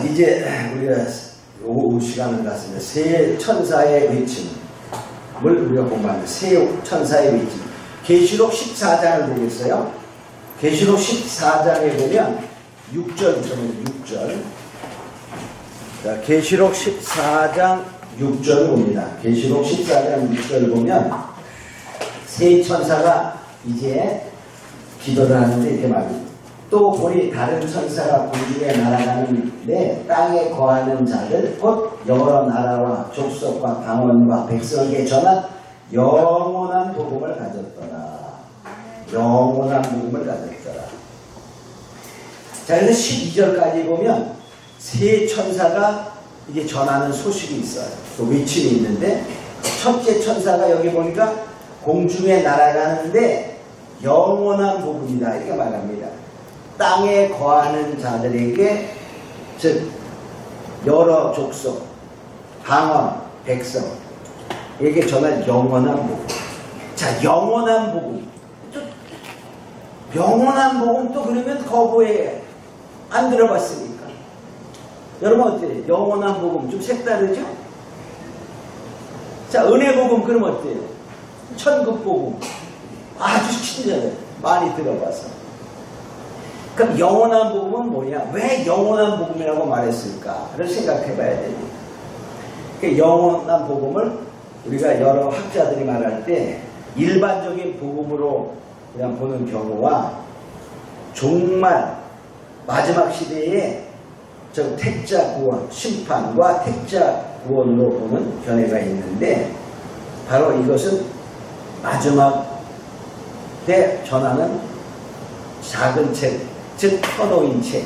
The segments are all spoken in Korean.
이제 우리가 오후 시간을 갖습니다. 세 천사의 외침을 우리가 공부합니다. 세 천사의 외침. 계시록 14장을 보겠어요. 계시록 14장에 보면 6절 있으면 6절. 자, 계시록 14장 6절을 봅니다. 계시록 14장 6절을 보면 세 천사가 이제 기도를 하는데 이렇게 말합니다. 또 보니 다른 천사가 공중에 날아가는데 땅에 거하는 자들 곧 여러 나라와 족속과 방언과 백성에게 전한 영원한 복음을 가졌더라. 영원한 복음을 가졌더라. 자, 그래서 12절까지 보면 세 천사가 이게 전하는 소식이 있어요. 또 외침이 있는데 첫째 천사가 여기 보니까 공중에 날아가는데 영원한 복음이다 이렇게 말합니다. 땅에 거하는 자들에게 즉 여러 족속, 방언, 백성에게 전할 영원한 복음. 자, 영원한 복음. 또 영원한 복음 또 그러면 거부해. 안 들어봤으니까. 여러분 어때요? 영원한 복음 좀 색다르죠? 자, 은혜 복음 그럼 어때요? 천국 복음 아주 친절해. 많이 들어봐서. 그럼 영원한 복음은 뭐냐? 왜 영원한 복음이라고 말했을까를 생각해 봐야 됩니다. 영원한 복음을 우리가 여러 학자들이 말할 때 일반적인 복음으로 그냥 보는 경우와 정말 마지막 시대에 저 택자 구원, 심판과 택자 구원으로 보는 견해가 있는데 바로 이것은 마지막 때 전하는 작은 책, 즉 터놓인 책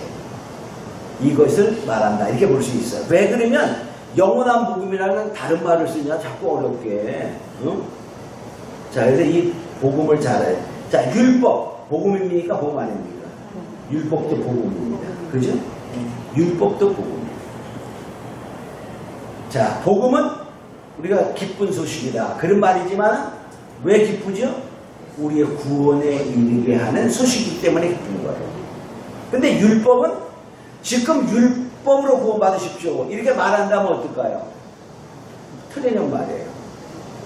이것을 말한다 이렇게 볼 수 있어요. 왜 그러면 영원한 복음이라는 다른 말을 쓰냐 자꾸 어렵게. 응? 자, 그래서 이 복음을 잘해. 자, 율법 복음입니까? 복음 아닙니까? 율법도 복음입니다. 그죠? 율법도 복음입니다. 자, 복음은 우리가 기쁜 소식이다 그런 말이지만 왜 기쁘죠? 우리의 구원에 이르게 하는 소식이기 때문에 기쁜 거예요. 근데 율법은 지금 율법으로 구원받으십시오 이렇게 말한다면 어떨까요? 틀리는 말이에요.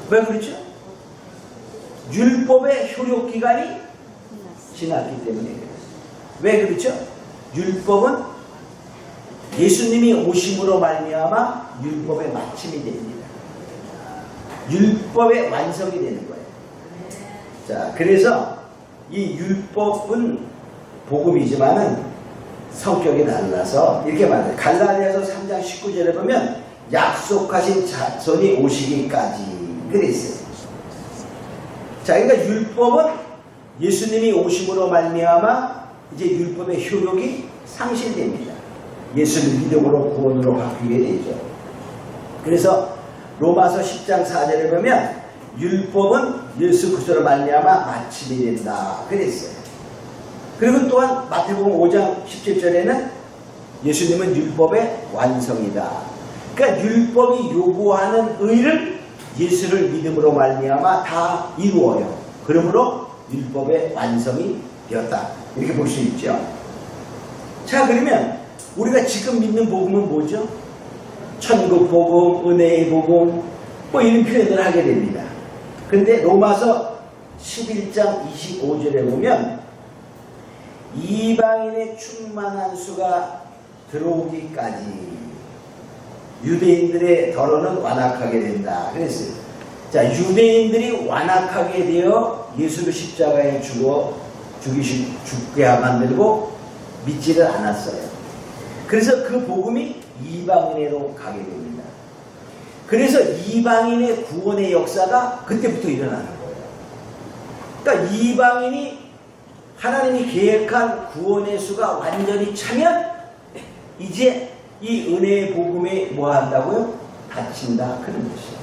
왜 그렇죠? 율법의 효력기간이 지났기 때문에 그래요. 왜 그렇죠? 율법은 예수님이 오심으로 말미암아 율법의 마침이 됩니다. 율법의 완성이 되는 거예요. 자, 그래서 이 율법은 복음이지만은 성격이 달라서 이렇게 말해요. 갈라디아서 3장 19절에 보면 약속하신 자손이 오시기까지 그랬어요. 자, 그러니까 율법은 예수님이 오심으로 말미암아 이제 율법의 효력이 상실됩니다. 예수를 믿음으로 구원으로 바뀌게 되죠. 그래서 로마서 10장 4절에 보면 율법은 예수 그리스도로 말미암아 마침이 된다 그랬어요. 그리고 또한 마태복음 5장 17절에는 예수님은 율법의 완성이다. 그러니까 율법이 요구하는 의를 예수를 믿음으로 말미암아 다 이루어요. 그러므로 율법의 완성이 되었다 이렇게 볼 수 있죠. 자, 그러면 우리가 지금 믿는 복음은 뭐죠? 천국 복음, 은혜의 복음 뭐 이런 표현을 하게 됩니다. 근데 로마서 11장 25절에 보면 이방인의 충만한 수가 들어오기까지 유대인들의 덜어는 완악하게 된다 그랬어요. 자, 유대인들이 완악하게 되어 예수를 십자가에 죽게 만들고 믿지를 않았어요. 그래서 그 복음이 이방인으로 가게 됩니다. 그래서 이방인의 구원의 역사가 그때부터 일어나는 거예요. 그러니까 이방인이 하나님이 계획한 구원의 수가 완전히 차면 이제 이 은혜의 복음에 뭐 한다고요? 닫힌다 그런 것이에요.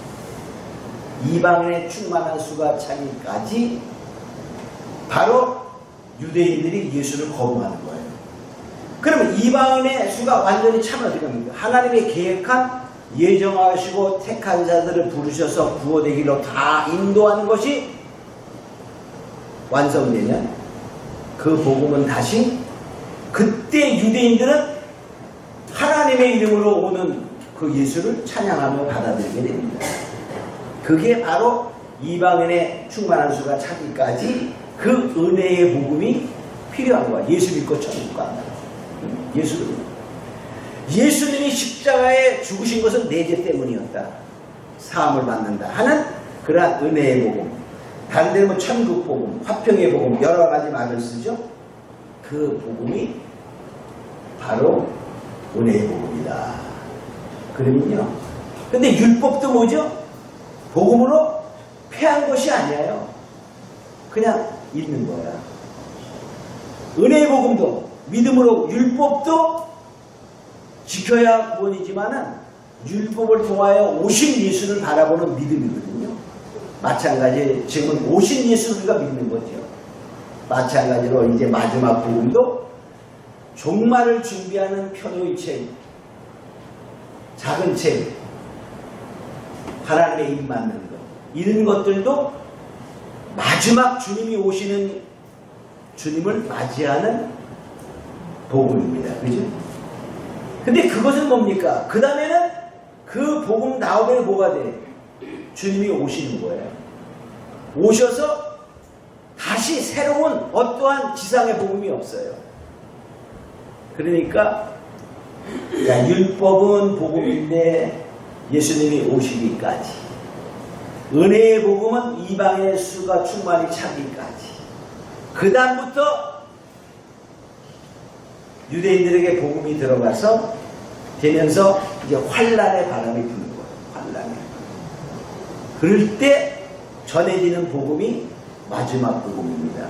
이방인의 충만한 수가 차기까지 바로 유대인들이 예수를 거부하는 거예요. 그러면 이방인의 수가 완전히 차면 어떻게 합니까? 하나님이 계획한 예정하시고 택한 자들을 부르셔서 구원되기로 다 인도하는 것이 완성되면 그 복음은 다시 그때 유대인들은 하나님의 이름으로 오는 그 예수를 찬양하며 받아들이게 됩니다. 그게 바로 이방인의 충만한 수가 차기까지 그 은혜의 복음이 필요한 거야. 예수 믿고 천국 간다. 예수님이 십자가에 죽으신 것은 내 죄 때문이었다. 사함을 받는다 하는 그러한 은혜의 복음. 다른 데는 뭐 천국 복음, 화평의 복음 여러 가지 말을 쓰죠. 그 복음이 바로 은혜의 복음이다. 그러면요. 근데 율법도 뭐죠? 복음으로 패한 것이 아니에요. 그냥 있는 거야. 은혜의 복음도 믿음으로 율법도 지켜야 원이지만은 율법을 통하여 오신 예수를 바라보는 믿음이거든요. 마찬가지 지금은 오신 예수를 우리가 믿는 거죠. 마찬가지로 이제 마지막 복음도 종말을 준비하는 편의 책, 작은 책, 하나님의 입 맞는 것, 이런 것들도 마지막 주님이 오시는 주님을 맞이하는 복음입니다. 그죠? 근데 그것은 뭡니까? 그 다음에는 그 복음 다음에는 뭐가 돼? 주님이 오시는 거예요. 오셔서 다시 새로운 어떠한 지상의 복음이 없어요. 그러니까 야, 율법은 복음인데 예수님이 오시기까지, 은혜의 복음은 이방의 수가 충만히 차기까지, 그 다음부터 유대인들에게 복음이 들어가서 되면서 이제 환란의 바람이 부는 거예요. 환란이. 그럴 때 전해지는 복음이 마지막 복음입니다.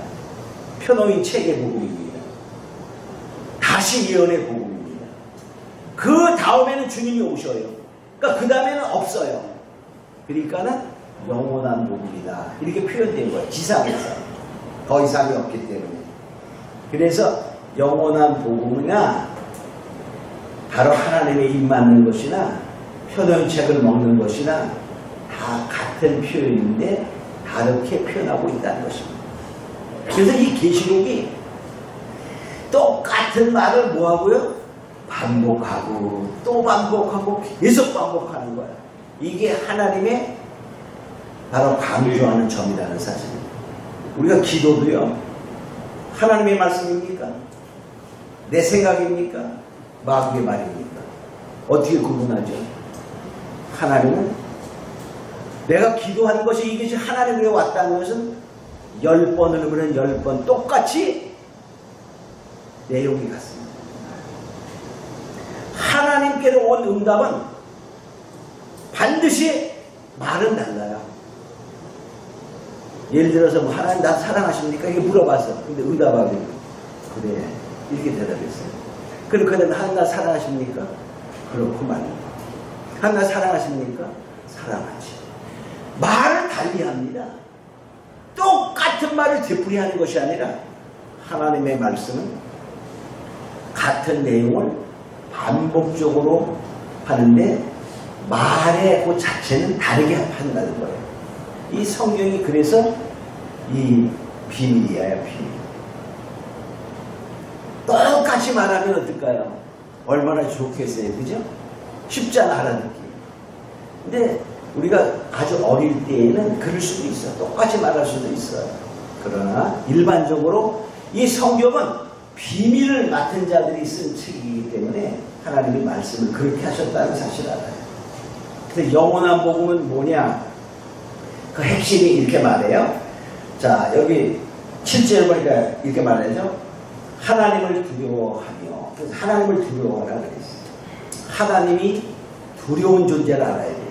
편호인 책의 복음입니다. 다시 예언의 복음입니다. 그 다음에는 주님이 오셔요. 그러니까 그 다음에는 없어요. 그러니까는 영원한 복음이다. 이렇게 표현된 거예요. 지상에서. 더 이상이 없기 때문에. 그래서 영원한 복음이나 바로 하나님의 입 맞는 것이나 편호인 책을 먹는 것이나 다 같은 표현인데 다르게 표현하고 있다는 것입니다. 그래서 이 계시록이 똑같은 말을 뭐하고요? 반복하고 또 반복하고 계속 반복하는 거야. 이게 하나님의 바로 강조하는 점이라는 사실입니다. 우리가 기도도요, 하나님의 말씀입니까? 내 생각입니까? 마귀의 말입니까? 어떻게 구분하죠? 하나님은 내가 기도한 것이 이것이 하나님에게 왔다는 것은 10번을 그러면 10번 똑같이 내용이 같습니다. 하나님께로 온 응답은 반드시 말은 달라요. 예를 들어서 뭐 하나님 나 사랑하십니까? 이게 물어봐서 근데 응답하기 그래 이렇게 대답했어요. 그리고 그 다음에 하나님 나 사랑하십니까? 그렇구만. 하나님 나 사랑하십니까? 사랑하지. 말을 달리합니다. 똑같은 말을 되풀이하는 것이 아니라 하나님의 말씀은 같은 내용을 반복적으로 하는데 말의 그 자체는 다르게 한다는 거예요. 이 성경이 그래서 이 비밀이에요. 비밀. 똑같이 말하면 어떨까요? 얼마나 좋겠어요. 그죠? 쉽잖아 알아듣기. 근데 우리가 아주 어릴 때에는 그럴 수도 있어요. 똑같이 말할 수도 있어요. 그러나 일반적으로 이 성경은 비밀을 맡은 자들이 쓴 책이기 때문에 하나님의 말씀을 그렇게 하셨다는 사실을 알아요. 그래서 영원한 복음은 뭐냐? 그 핵심이 이렇게 말해요. 자, 여기 7절 보니까 이렇게 말하죠. 하나님을 두려워하며. 그래서 하나님을 두려워하라 그랬어요. 하나님이 두려운 존재를 알아야 돼요.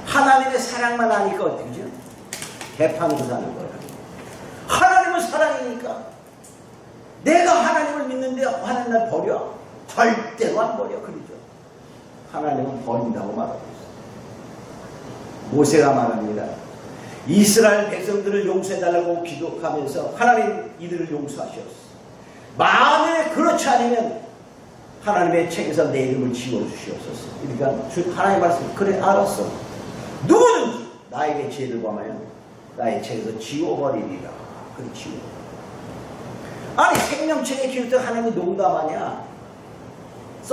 하나님의 사랑만 아니까 어떻게죠? 개판으로 사는 거예요. 하나님은 사랑이니까 내가 하나님을 믿는데 하나님 날 버려? 절대로 안 버려. 그러죠. 하나님은 버린다고 말하고 있어요. 모세가 말합니다. 이스라엘 백성들을 용서해달라고 기도하면서 하나님 이들을 용서하셨어. 만약에 그렇지 않으면 하나님의 책에서 내 이름을 지워주시옵소서. 그러니까 하나님 말씀 그래 알았어. 누구든지 나에게 죄를 범하면 나의 책에서 지워버리리라. 그래 지워. 아니 생명책에 기록된 하나님이 농담하냐?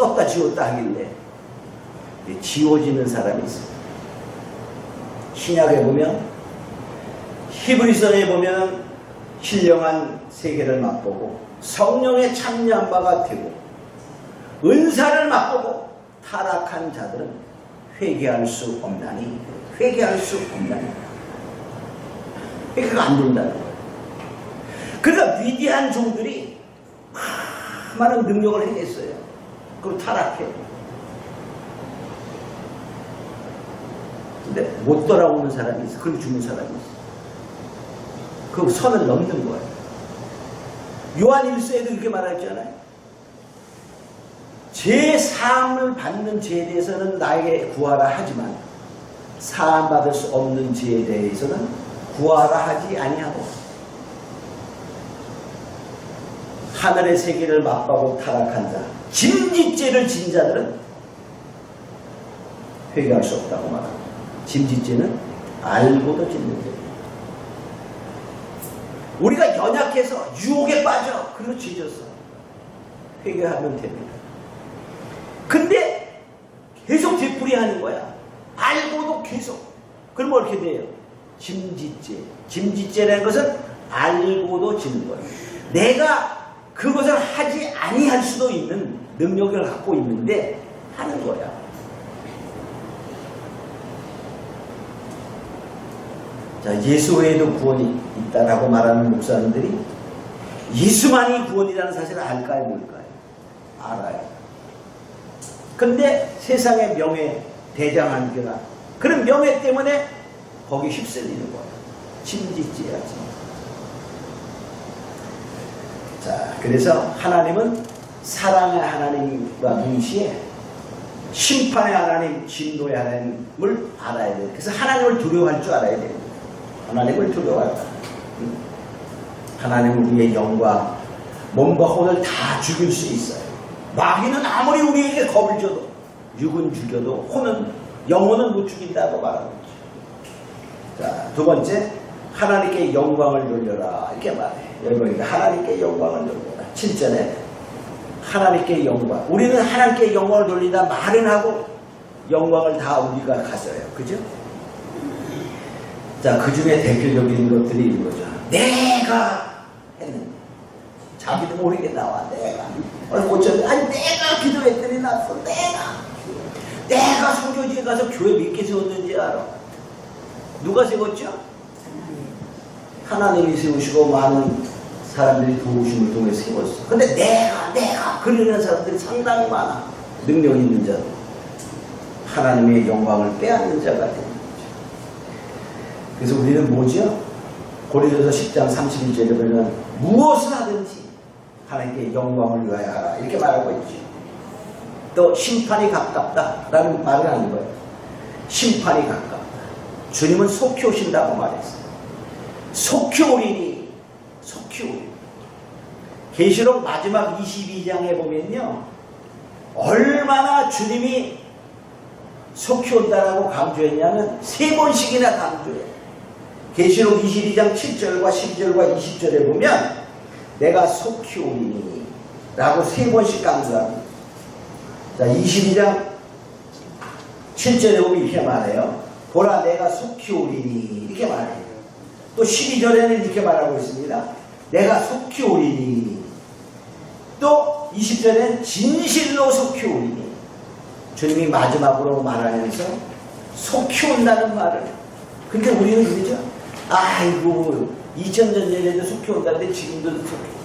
썼다 지웠다 하길래 지워지는 사람이 있어요. 신약에 보면 히브리서에 보면 신령한 세계를 맛보고 성령에 참여한 바가 되고 은사를 맛보고 타락한 자들은 회개할 수 없나니 회개할 수 없나니 회개가 안 된다는 거예요. 그러니까 위대한 종들이 많은 능력을 해냈어요. 그럼 타락해. 근데 못 돌아오는 사람이 있어. 그리고 죽는 사람이 있어. 그 선을 넘는 거예요. 요한 1서에도 이렇게 말했잖아요. 제 사함을 받는 죄에 대해서는 나에게 구하라 하지만 사함 받을 수 없는 죄에 대해서는 구하라 하지 아니하고 하늘의 세계를 맛보고 타락한 자, 짐짓죄를 진 자들은 회개할 수 없다고 말합니다. 짐짓죄는 알고도 짓는 죄. 우리가 연약해서 유혹에 빠져. 그리고 죄졌어. 회개하면 됩니다. 근데 계속 되풀이하는 거야. 알고도 계속. 그러면 어떻게 돼요? 짐짓죄. 짐짓죄라는 것은 알고도 짓는 거예요. 내가 그것을 하지 아니할 수도 있는 능력을 갖고 있는데 하는 거야. 자, 예수 외에도 구원이 있다라고 말하는 목사님들이 예수만이 구원이라는 사실을 알까요, 모를까요? 알아요. 근데 세상의 명예, 대장한계가 그런 명예 때문에 거기 휩쓸리는 거예요. 짐짓지야지. 자, 그래서 하나님은 사랑의 하나님과 동시에 심판의 하나님, 진노의 하나님을 알아야 돼요. 그래서 하나님을 두려워할 줄 알아야 돼요. 하나님을 두려워한다. 하나님은 우리의 영과 몸과 혼을 다 죽일 수 있어요. 마귀는 아무리 우리에게 겁을 줘도 육은 죽여도 혼은 영혼은 못 죽인다고 말하고 있죠. 자, 두 번째, 하나님께 영광을 돌려라 이렇게 말해요. 여기 보니까 하나님께 영광을 돌려라. 7절에 하나님께 영광. 우리는 하나님께 영광을 돌린다 말은 하고 영광을 다 우리가 가져요. 그죠? 자, 그 중에 대표적인 것들이 이거죠. 내가 했는데 자기도 모르게 나와. 내가 아니 내가 기도했더니 났어. 내가 선교지에 가서 교회 몇 개 세웠는지 알아? 누가 세웠죠? 하나님이 세우시고 많은 사람들이 도우심을 통해 세웠어. 근데 내가 그러는 사람들이 상당히 많아. 능력 있는 자들. 하나님의 영광을 빼앗는 자가 되는 거죠. 그래서 우리는 뭐죠? 고린도서 10장 31절에 보면 무엇을 하든지 하나님께 영광을 위하여 하라 이렇게 말하고 있죠. 또 심판이 가깝다라는 말을 하는 거예요. 심판이 가깝다. 주님은 속히 오신다고 말했어요. 속히 오리니 속히 오리니. 계시록 마지막 22장에 보면요, 얼마나 주님이 속히 온다라고 강조했냐면 3번씩이나 강조해요. 계시록 22장 7절과 10절과 20절에 보면 내가 속히 오리니 라고 3번씩 강조합니다. 자, 22장 7절에 보면 이렇게 말해요. 보라 내가 속히 오리니 이렇게 말해요. 또 12절에는 이렇게 말하고 있습니다. 내가 속히 오리니. 또 20절에는 진실로 속히 오리니. 주님이 마지막으로 말하면서 속히 온다는 말을. 근데 우리는 그러죠. 아이고 2000년 전에도 속히 온다는데 지금도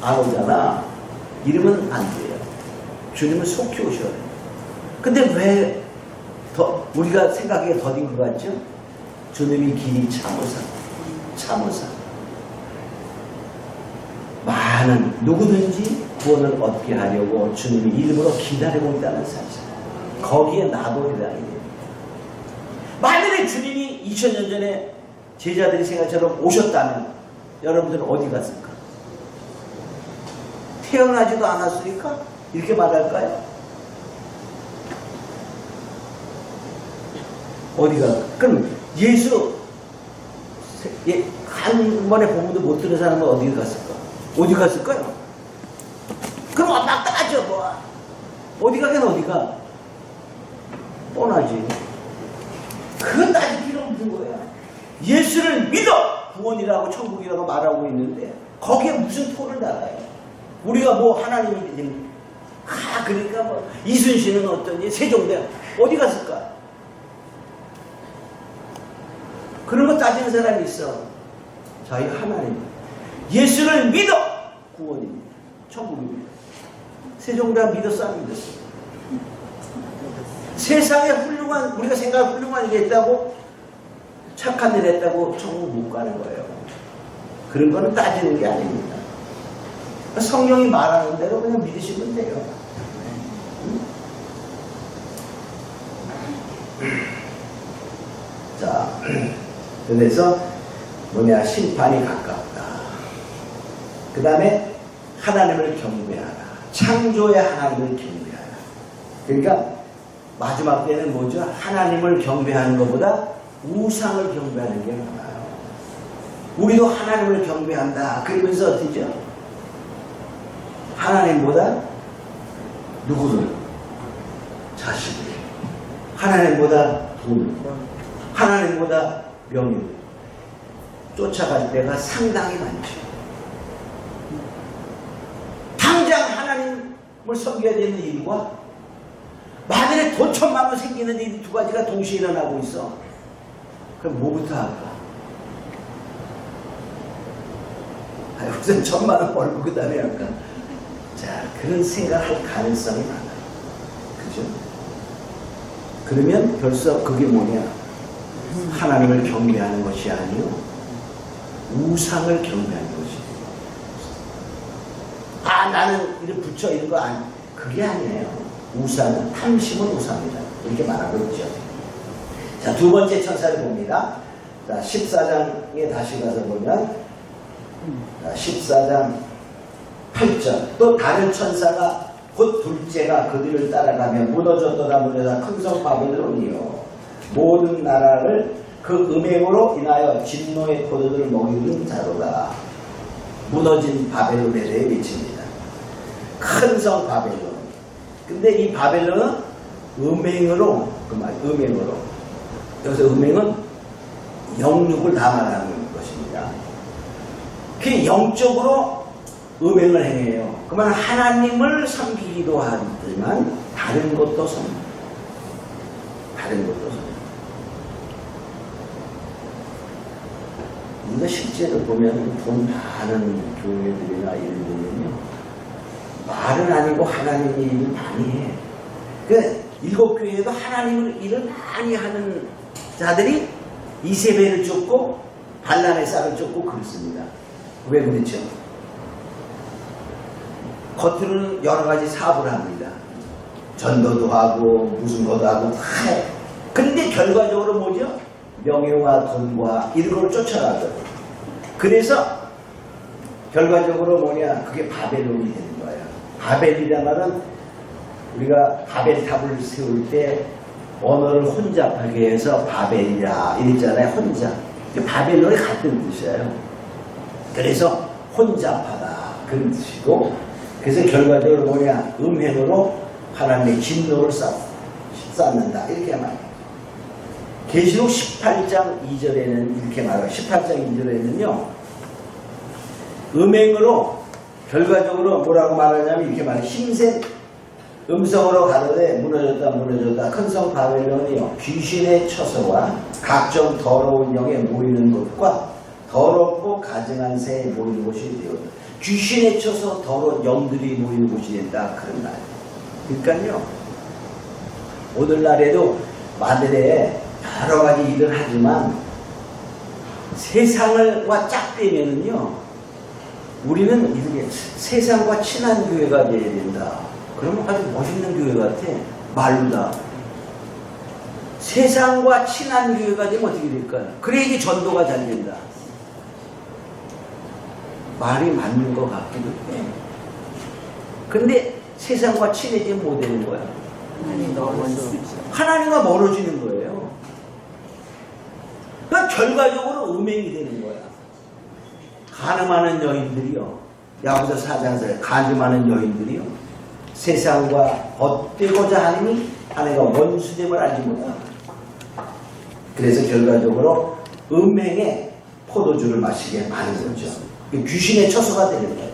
안 오잖아. 이러면 안 돼요. 주님은 속히 오셔야 돼요. 근데 왜 우리가 생각하기에 더딘 것 같죠? 주님이 길이 참으사 많은 누구든지 구원을 얻게 하려고 주님의 이름으로 기다리고 있다는 사실. 거기에 나도 해당이 됩니다. 만약에 주님이 2000년 전에 제자들이 생각처럼 오셨다면 여러분들은 어디 갔을까? 태어나지도 않았으니까 이렇게 말할까요? 어디가? 그럼 예수 한 번에 복음도 못 들은 사람은 어디 갔을까? 어디 갔을까요? 그럼 막 따져 뭐 어디 가겠어요? 생각은 어디가? 뻔하지. 그건 따질 필요 없는 거야. 예수를 믿어! 구원이라고 천국이라고 말하고 있는데 거기에 무슨 토를 달아요? 우리가 뭐 하나님을 믿는 그러니까 뭐 이순신은 어떠니? 세종대 어디 갔을까? 그런 거 따지는 사람이 있어. 자기 하나님 예수를 믿어! 구원입니다. 천국입니다. 세종대왕 믿었어 안 믿었어? 세상에 훌륭한 우리가 생각할 훌륭한 일이 있다고 착한 일 했다고 천국 못 가는 거예요. 그런 거는 따지는 게 아닙니다. 성경이 말하는 대로 그냥 믿으시면 돼요. 자, 그래서 뭐냐 심판이 가깝다. 그 다음에 하나님을 경배하라. 창조의 하나님을 경배하라. 그러니까 마지막 때는 뭐죠? 하나님을 경배하는 것보다 우상을 경배하는 게 많아요. 우리도 하나님을 경배한다. 그러면서 어떻게죠? 하나님보다 누구를? 자식을. 하나님보다 돈. 하나님보다 명예. 쫓아갈 때가 상당히 많죠. 당장 하나님을 섬겨야 되는 일과 만일에 돈 1,000만 생기는 이 두 가지가 동시에 일어나고 있어. 그럼 뭐부터 할까? 우선 1,000만 벌고 그 다음에 할까? 자, 그런 생각할 가능성이 많아요. 그죠? 그러면 벌써 그게 뭐냐? 하나님을 경배하는 것이 아니요 우상을 경배하는 것이에요. 나는 이런 부처 이런 거 아니 그게 아니에요. 우상은 탐심은 우상이다. 이렇게 말하고 있죠. 자, 두 번째 천사를 봅니다. 자, 14장에 다시 가서 보면 14장 8절 또 다른 천사가 곧 둘째가 그들을 따라가며 무너졌더라 큰 성 바벨론이요 모든 나라를 그 음행으로 인하여 진노의 포도들을 먹이는 자로다. 무너진 바벨론에 대해 외칩니다. 큰 성 바벨론. 근데 이 바벨론은 음행으로 그 말 음행으로 여기서 음행은 영육을 다 말하는 것입니다. 그 영적으로 음행을 행해요. 그러면 하나님을 섬기기도 하지만 다른 것도 섬깁니다. 다른 것도 섬깁니다. 우리가 실제로 보면 돈 많은 교회들이나 이런 데는요 말은 아니고 하나님의 일을 많이 해. 그 일곱 교회에도 하나님의 일을 많이 하는 자들이 이세벨을 쫓고 발람의 쌀을 쫓고 그렇습니다. 왜 그렇죠? 겉으로는 여러 가지 사업을 합니다. 전도도 하고 무슨 것도 하고 다 해. 근데 결과적으로 뭐죠? 명예와 돈과 이런 걸 쫓아가더라고요. 그래서 결과적으로 뭐냐? 그게 바벨론이 되는 거예요. 바벨이란 말은 우리가 바벨탑을 세울 때 언어를 혼잡하게 해서 바벨이라 이랬잖아요. 혼잡. 바벨론이 같은 뜻이에요. 그래서 혼잡하다 그런 뜻이고 그래서 결과적으로 뭐냐? 음행으로 하나님의 진노를 쌓는다 이렇게 말해요. 계시록 18장 2절에는 이렇게 말해요. 18장 2절에는요. 음행으로 결과적으로 뭐라고 말하냐면 이렇게 말해요. 힘센 음성으로 가로되 무너졌다 큰 성 바벨론이요 귀신의 처소와 각종 더러운 영에 모이는 곳과 더럽고 가증한 새에 모이는 곳이 되었다. 귀신의 처소 더러운 영들이 모이는 곳이 된다 그런 말이에요. 그러니까요 오늘날에도 마늘에 여러 가지 일을 하지만 세상과 짝대면은요 우리는 이렇게 세상과 친한 교회가 돼야 된다. 그러면 아주 멋있는 교회 같아. 말로다. 세상과 친한 교회가 되면 어떻게 될까요? 그래야지 전도가 잘 된다. 말이 맞는 것 같기도 해. 근데 세상과 친해지면 뭐 되는 거야? 하나님과 멀어지는 거예요. 그러니까 결과적으로 음행이 되는 거야. 간음하는 여인들이요. 야고보서 4장에서 간음하는 여인들이요. 세상과 헛되고자 하니 아내가 원수됨을 알지 못한다. 그래서 결과적으로 음행에 포도주를 마시게 하는 거죠. 귀신의 처소가 되는 거예요.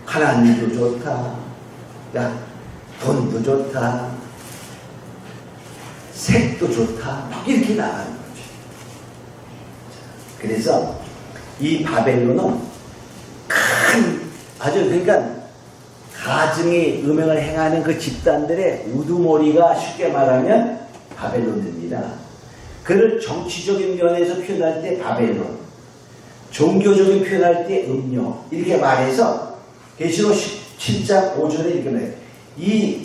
하나님도 좋다. 야, 돈도 좋다. 색도 좋다. 이렇게 나가는 거죠. 그래서 이 바벨론은 아주 그러니까 가증이 음행을 행하는 그 집단들의 우두머리가 쉽게 말하면 바벨론입니다. 그를 정치적인 면에서 표현할 때 바벨론, 종교적인 표현할 때 음료 이렇게 말해서 계시록 17장 5절에 이렇게 말해요.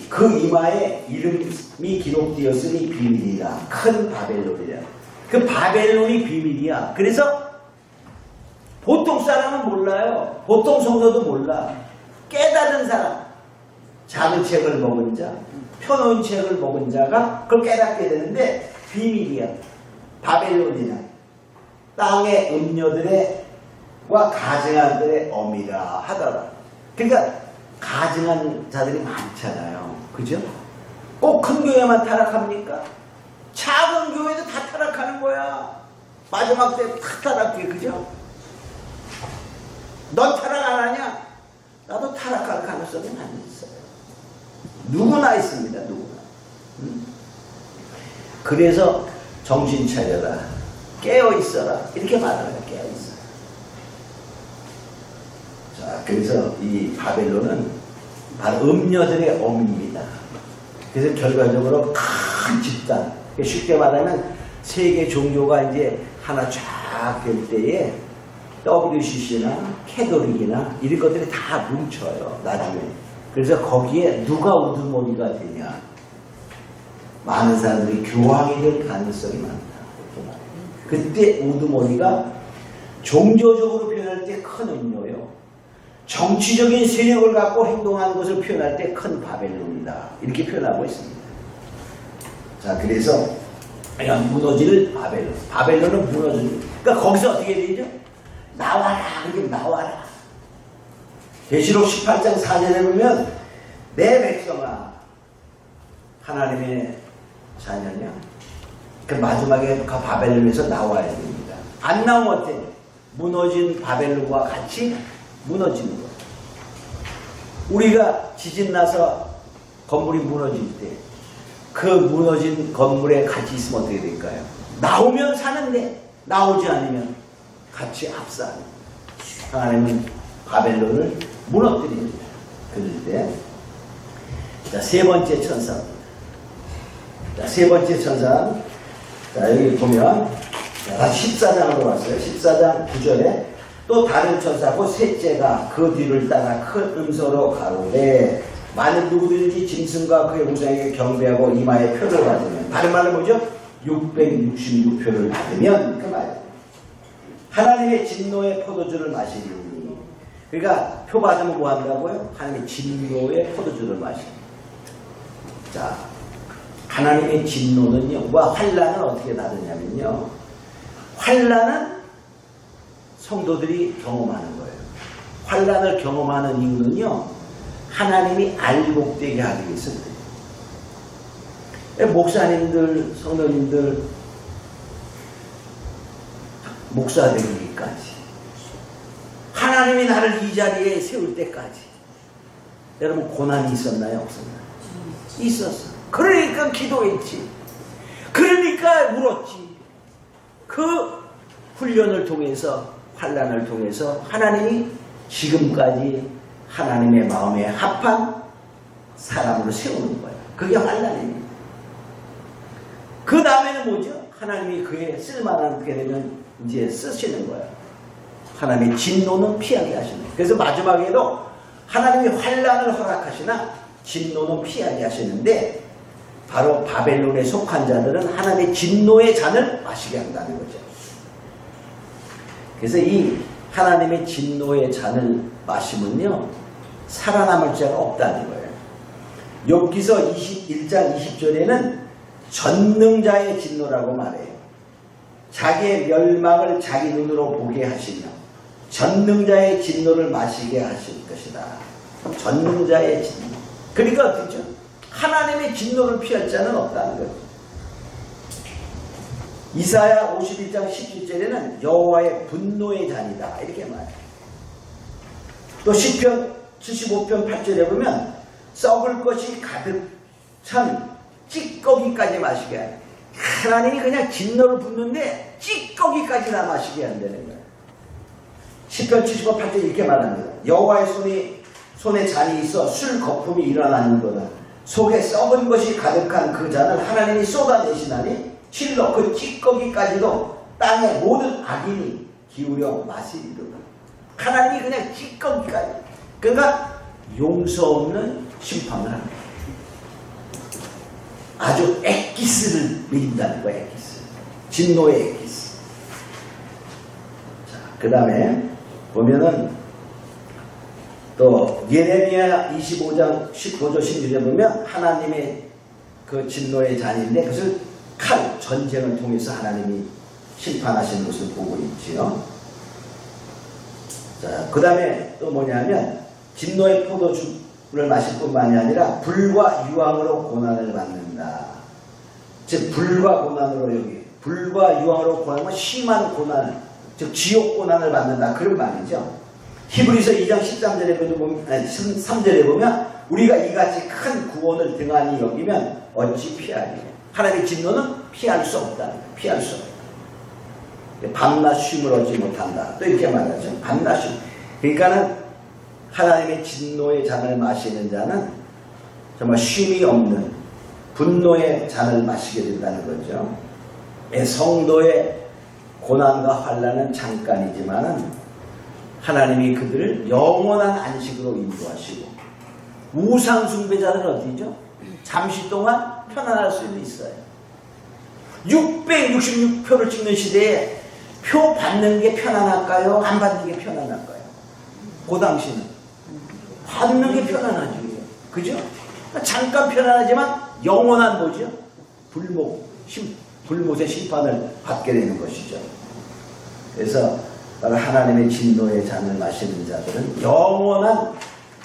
그 이마에 이름이 기록되었으니 비밀이라. 큰 바벨론이라. 그 바벨론이 비밀이야. 그래서 보통 사람은 몰라요. 보통 성도도 몰라. 깨달은 사람, 작은 책을 먹은 자, 펴놓은 책을 먹은 자가 그걸 깨닫게 되는데 비밀이야. 바벨론이나 땅의 음료들과 가증한들의 어미라 하더라. 그러니까 가증한 자들이 많잖아요. 그죠? 꼭 큰 교회만 타락합니까? 작은 교회도 다 타락하는 거야. 마지막 때 다 타락해. 그죠? 넌 타락 안 하냐? 나도 타락할 가능성이 많이 있어요. 누구나 있습니다. 누구나. 그래서 정신 차려라. 깨어 있어라. 이렇게 말하는 깨어 있어라. 자, 그래서 이 바벨론은 바로 음녀들의 어미입니다. 그래서 결과적으로 큰 집단. 쉽게 말하면 세계 종교가 이제 하나 쫙 될 때에 WCC나 캐톨릭이나 이런 것들이 다 뭉쳐요. 나중에. 그래서 거기에 누가 우두머리가 되냐. 많은 사람들이 교황이 될 가능성이 많다. 그때 우두머리가 종교적으로 표현할 때 큰 음료요. 정치적인 세력을 갖고 행동하는 것을 표현할 때 큰 바벨론이다. 이렇게 표현하고 있습니다. 자, 그래서 그냥 무너지는 바벨론. 바벨론은 무너지는. 그러니까 거기서 어떻게 되죠? 나와라. 그게 나와라. 계시록 18장 4절에 보면 내 백성아 하나님의 자녀냐? 그 마지막에 그 바벨론에서 나와야 됩니다. 안 나오면 어때? 무너진 바벨론과 같이 무너지는 거예요. 우리가 지진 나서 건물이 무너질 때 그 무너진 건물에 같이 있으면 어떻게 될까요? 나오면 사는데 나오지 않으면 같이 합사하는. 하나님은 바벨론을 무너뜨립니다. 그럴 때 자, 세 번째 천사입니다. 자, 세 번째 천사. 자, 여기 보면 14장으로 왔어요. 14장 9절에 또 다른 천사고 셋째가 그 뒤를 따라 큰 음소로 가로되 만일 누구든지 짐승과 그의 우상에게 경배하고 이마에 표를 받으면, 다른 말로 뭐죠? 666표를 받으면 그 말. 하나님의 진노의 포도주를 마시리니. 그러니까 표 받으면 뭐 한다고요? 하나님의 진노의 포도주를 마시니. 자, 하나님의 진노는요, 환란은 어떻게 다르냐면요, 환란은 성도들이 경험하는 거예요. 환란을 경험하는 이유는요, 하나님이 알곡되게 하기 위해서. 목사님들, 성도님들, 목사 되기까지, 하나님이 나를 이 자리에 세울 때까지, 여러분 고난이 있었나요? 없었나요? 있었어. 그러니까 기도했지. 그러니까 울었지. 그 훈련을 통해서, 환란을 통해서 하나님이 지금까지 하나님의 마음에 합한 사람으로 세우는 거예요. 그게 환란입니다. 그 다음에는 뭐죠? 하나님이 그에 쓸만한 그게 되면 이제 쓰시는 거예요. 하나님의 진노는 피하게 하시는 거예요. 그래서 마지막에도 하나님이 환란을 허락하시나 진노는 피하게 하시는데, 바로 바벨론에 속한 자들은 하나님의 진노의 잔을 마시게 한다는 거죠. 그래서 이 하나님의 진노의 잔을 마시면요, 살아남을 자가 없다는 거예요. 욥기서 21장 20절에는 전능자의 진노라고 말해요. 자기의 멸망을 자기 눈으로 보게 하시며 전능자의 진노를 마시게 하실 것이다. 전자의 진노. 그러니까 어떻죠? 하나님의 진노를 피할 자는 없다는 거죠. 이사야 51장 17절에는 여호와의 분노의 잔이다 이렇게 말해요. 또 시편 75편 8절에 보면 썩을 것이 가득 찬 찌꺼기까지 마시게 해요. 하나님이 그냥 진노를 붓는데 찌꺼기까지나 마시게 한다는 거예요. 시편 75편 8절에 이렇게 말합니다. 여호와의 손에 잔이 있어 술 거품이 일어나는도다. 속에 썩은 것이 가득한 그 잔을 하나님이 쏟아내시나니 실로 그 찌꺼기까지도 땅의 모든 악인이 기울여 마시리로다. 하나님이 그냥 찌꺼기까지. 그러니까 용서 없는 심판을 합니다. 아주 엑기스를 믿는다는 거예요. 엑기스. 진노의 엑기스. 자, 그 다음에 보면은 또 예레미야 25장 15절 16절에 보면 하나님의 그 진노의 잔인데 그것을 칼, 전쟁을 통해서 하나님이 심판하시는 것을 보고 있지요. 자, 그 다음에 또 뭐냐면 진노의 포도주를 마실 뿐만이 아니라 불과 유황으로 고난을 받는다. 즉 불과 고난으로 여기 불과 유황으로 고난은 심한 고난, 즉 지옥 고난을 받는다 그런 말이죠. 히브리서 2장 13절에 보면 3절에 보면 우리가 이같이 큰 구원을 등한히 여기면 어찌 피하리요. 하나님의 진노는 피할 수 없다. 피할 수 없다. 밤낮 쉼을 얻지 못한다. 또 이렇게 말하죠. 밤낮 쉼. 그러니까는 하나님의 진노의 잔을 마시는 자는 정말 쉼이 없는 분노의 잔을 마시게 된다는 거죠. 성도의 고난과 환난은 잠깐이지만은 하나님이 그들을 영원한 안식으로 인도하시고 우상 숭배자는 어디죠? 잠시 동안 편안할 수 있어요. 666표를 찍는 시대에 표 받는 게 편안할까요? 안 받는 게 편안할까요? 그 당시는 받는 게 편안하죠. 그죠? 잠깐 편안하지만 영원한 뭐죠? 불못의 심판을 받게 되는 것이죠. 그래서 바로 하나님의 진노의 잔을 마시는 자들은 영원한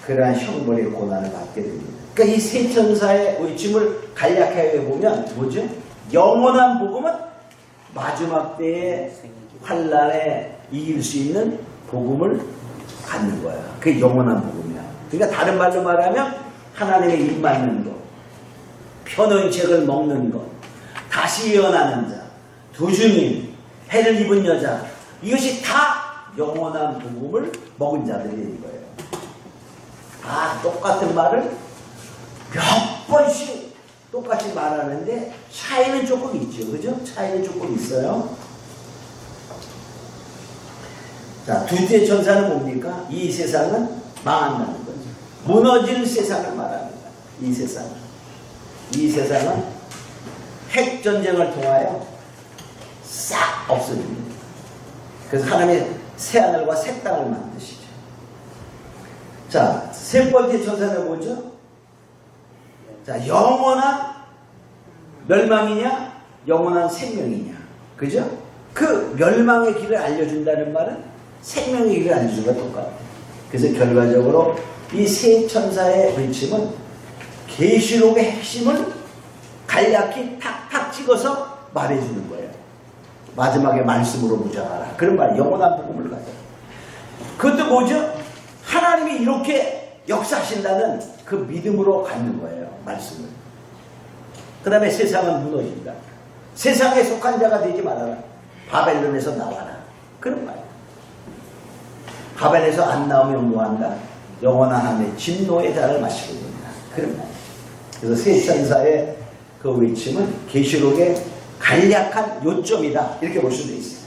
그러한 형벌의 고난을 받게 됩니다. 그러니까 이 세 천사의 외침을 간략하게 보면 뭐죠? 영원한 복음은 마지막 때의 환난에 이길 수 있는 복음을 갖는 거야. 그게 영원한 복음이야. 그러니까 다른 말로 말하면 하나님의 입 맞는 것, 편의 책을 먹는 것, 다시 일어나는 자, 도주님, 해를 입은 여자, 이것이 다 영원한 복음을 먹은 자들인 거예요. 다 똑같은 말을 몇 번씩 똑같이 말하는데 차이는 조금 있죠. 그죠? 차이는 조금 있어요. 자, 둘째 천사는 뭡니까? 이 세상은 망한다는 거죠. 무너질 세상을 말합니다. 이 세상은. 이 세상은 핵전쟁을 통하여 싹 없어집니다. 그래서 하나님의 새하늘과 새 땅을 만드시죠. 자, 세 번째 천사는 뭐죠? 자, 영원한 멸망이냐, 영원한 생명이냐. 그죠? 그 멸망의 길을 알려준다는 말은 생명의 길을 알려주는 것과 똑같아요. 그래서 결과적으로 이 세 천사의 외침은 계시록의 핵심을 간략히 탁탁 찍어서 말해주는 거예요. 마지막에 말씀으로 무장하라. 그런 말, 영원한 복음을 가져. 그것도 뭐죠? 하나님이 이렇게 역사하신다는 그 믿음으로 갖는 거예요. 말씀을. 그 다음에 세상은 무너진다. 세상에 속한 자가 되지 말아라. 바벨론에서 나와라. 그런 말. 바벨에서 안 나오면 뭐한다? 영원한 하나님의 진노의 잔을 마시게 됩니다. 그런 말. 그래서 세 천사의 그 외침은 계시록의 간략한 요점이다. 이렇게 볼 수도 있어요.